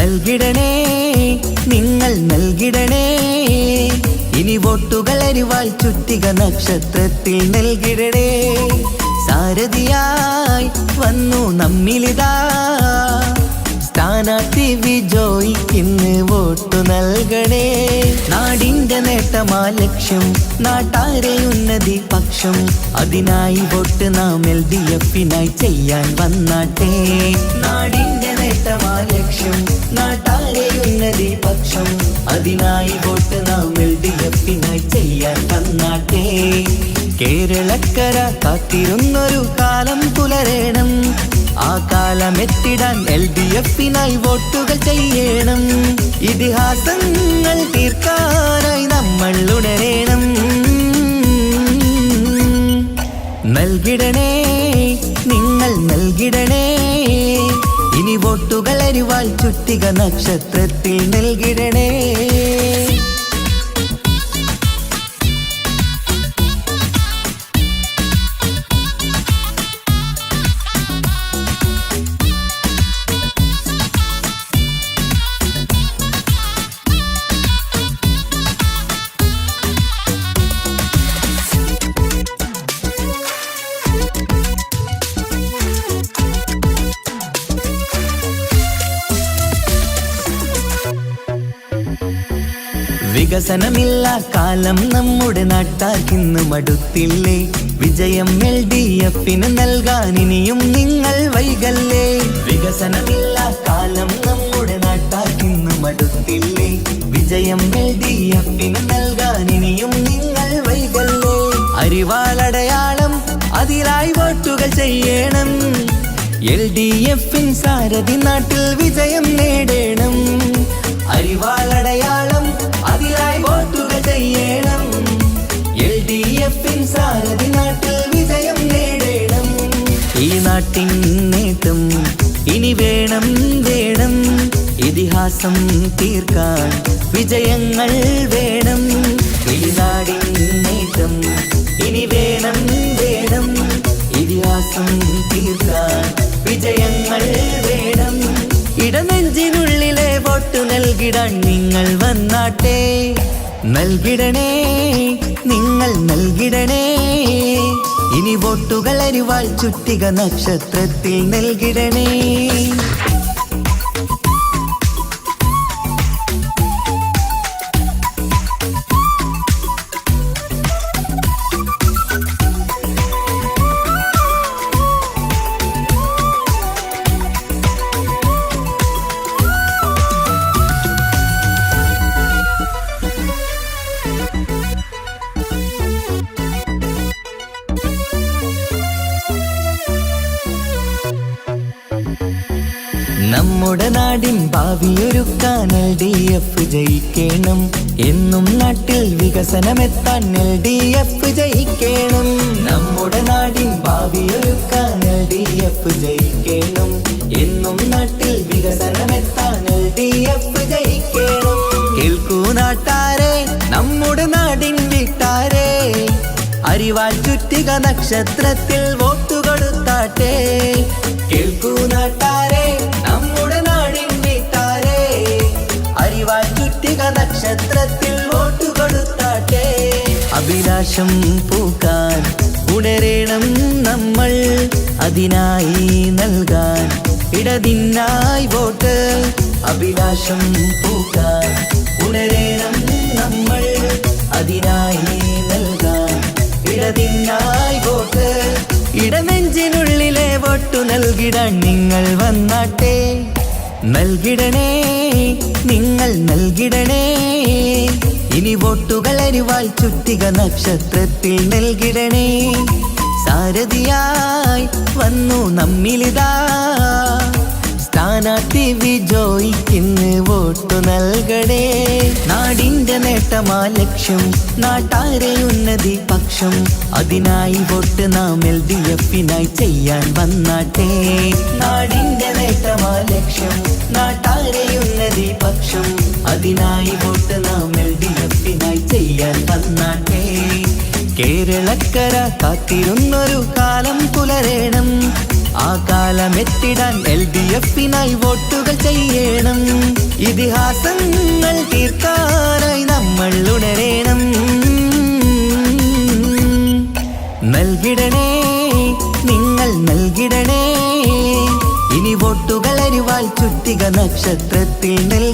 നൽകിടണേ നിങ്ങൾ നൽകിടണേ ഇനി വോട്ടുകൾ അരിവാൾ ചുറ്റിക നക്ഷത്രത്തിൽ നൽകിടണേ സാരഥിയായി വന്നു നമ്മിലിതാ സ്ഥാനാർത്ഥി വിജയിക്കിന്ന് വോട്ടു നൽകണേ നാടിന്റെ നേട്ടമാ ലക്ഷ്യം നാട്ടാരെ ഉന്നതി പക്ഷം അതിനായി വോട്ട് നാം LDFനായി ചെയ്യാൻ വന്നാട്ടെ നാടിന്റെ നേട്ടമാ ലക്ഷ്യം നാട്ടാരെ ഉന്നതി പക്ഷം അതിനായി വോട്ട് നാം LDFനായി ചെയ്യാൻ വന്നാട്ടെ കേരളക്കര കാത്തിരുന്നൊരു കാലം പുലരേണം ആ കാലമെത്തിടാൻ LDFനായി വോട്ടുകൾ ചെയ്യണം ഇതിഹാസങ്ങൾ തീർക്കാനായി നമ്മൾ ഉണരേണം നൽകിടണേ നിങ്ങൾ നൽകിടണേ ഇനി വോട്ടുകൾ അരിവാൾ ചുറ്റിക നക്ഷത്രത്തിൽ നൽകിടണേ വികസനമില്ല കാലം നമ്മുടെ നാട്ടാർക്കിന്ന് മടുത്തില്ലേ വിജയം LDFന് നൽകാൻ ഇനിയും നിങ്ങൾ വൈകല്ലേ വികസനമില്ല കാലം നമ്മുടെ നാട്ടാർക്കിന്ന് മടുത്തില്ലേ വിജയം LDFന് നൽകാൻ ഇനിയും നിങ്ങൾ വൈകല്ലേ അരിവാളടയാളം അതിലായി വോട്ടുകൾ ചെയ്യണം LDFൻ സാരഥി നാട്ടിൽ വിജയം നേടണം അരിവാളടയാളം അതിലായി വോട്ടുകൾ ചെയ്യണം LDFൻ സാരഥി നാട്ടിൽ വിജയം നേടണം ഈ നാട്ടിൻ നേട്ടം ഇനി വേണം വേണം ഇതിഹാസം തീർക്കാൻ വിജയങ്ങൾ വേണം ഈ നാടിൻ നേട്ടം ഇനി വേണം വേണം ഇതിഹാസം തീർക്കാൻ വിജയങ്ങൾ വേണം ഇടനെഞ്ചിനുള്ളിലെ വോട്ട് നൽകിടാൻ നിങ്ങൾ വന്നാട്ടെ നൽകിടണേ നിങ്ങൾ നൽകിടണേ ഇനി വോട്ടുകൾ അരിവാൾ ചുറ്റിക നക്ഷത്രത്തിൽ നൽകിടണേ നമ്മുടെ നാടിൻ ഭാവിയൊരുക്കാൻ LDF ജയിക്കണം എന്നും നാട്ടിൽ വികസനമെത്താൻ LDF ജയിക്കണം നമ്മുടെ നാടിൻ ഭാവിയൊരുക്കാൻ LDF ജയിക്കണം എന്നും നാട്ടിൽ വികസനമെത്താൻ LDF ജയിക്കണം കേൾക്കൂ നാട്ടാരെ നമ്മുടെ നാടിൻ വീട്ടാരെ അരിവാൾ ചുറ്റിക നക്ഷത്രത്തിൽ വോട്ടു കൊടുത്താട്ടെ കേൾക്കൂ നാട്ടാരെ നമ്മുടെ നാടിൻ വീട്ടാരെ അരിവാൾ ചുറ്റിക നക്ഷത്രത്തിൽ വോട്ടു കൊടുത്താട്ടെ അഭിലാഷം പൂക്കാൻ ഉണരേണം നമ്മൾ അതിനായി നൽകാൻ ഇടതിനായി വോട്ട് അഭിലാഷം പൂക്കാൻ ഉണരേണം നമ്മൾ അതിനായി നൽകാൻ ഇടതിനായി വോട്ട് ഇടനെഞ്ചിനുള്ളിലെ വോട്ടു നൽകിടാൻ നിങ്ങൾ വന്നാട്ടെ നൽകിടണേ നിങ്ങൾ നൽകിടണേ ഇനി വോട്ടുകൾ അരിവാൾ ചുറ്റിക നക്ഷത്രത്തിൽ നൽകിടണേ സാരഥിയായി വന്നു നമ്മിലിതാ സ്ഥാനാർത്ഥി വിജയിക്കിന്ന് വോട്ടു നൽകണേ നാടിന്റെ നേട്ടമാ ലക്ഷ്യം നാട്ടാരെ ഉന്നതി പക്ഷം അതിനായി വോട്ട് നാം LDFനായി ചെയ്യാൻ വന്നാട്ടെ നാടിന്റെ നേട്ടമാ ലക്ഷ്യം നാട്ടാരെ ഉന്നതി പക്ഷം അതിനായി വോട്ട് നാം LDFനായി ചെയ്യാൻ വന്നാട്ടെ കേരളക്കര കാത്തിരുന്നൊരു കാലം പുലരേണം ആ കാലം കാലമെത്തിടാൻ LDF-നായി വോട്ടുകൾ ചെയ്യണം. ഇതിഹാസങ്ങൾ തീർക്കാനായി നമ്മൾ ഉണരണം. നൽകിടണേ, നിങ്ങൾ നൽകിടണേ, ഇനി വോട്ടുകൾ അരിവാൾ ചുറ്റിക നക്ഷത്രത്തിൽ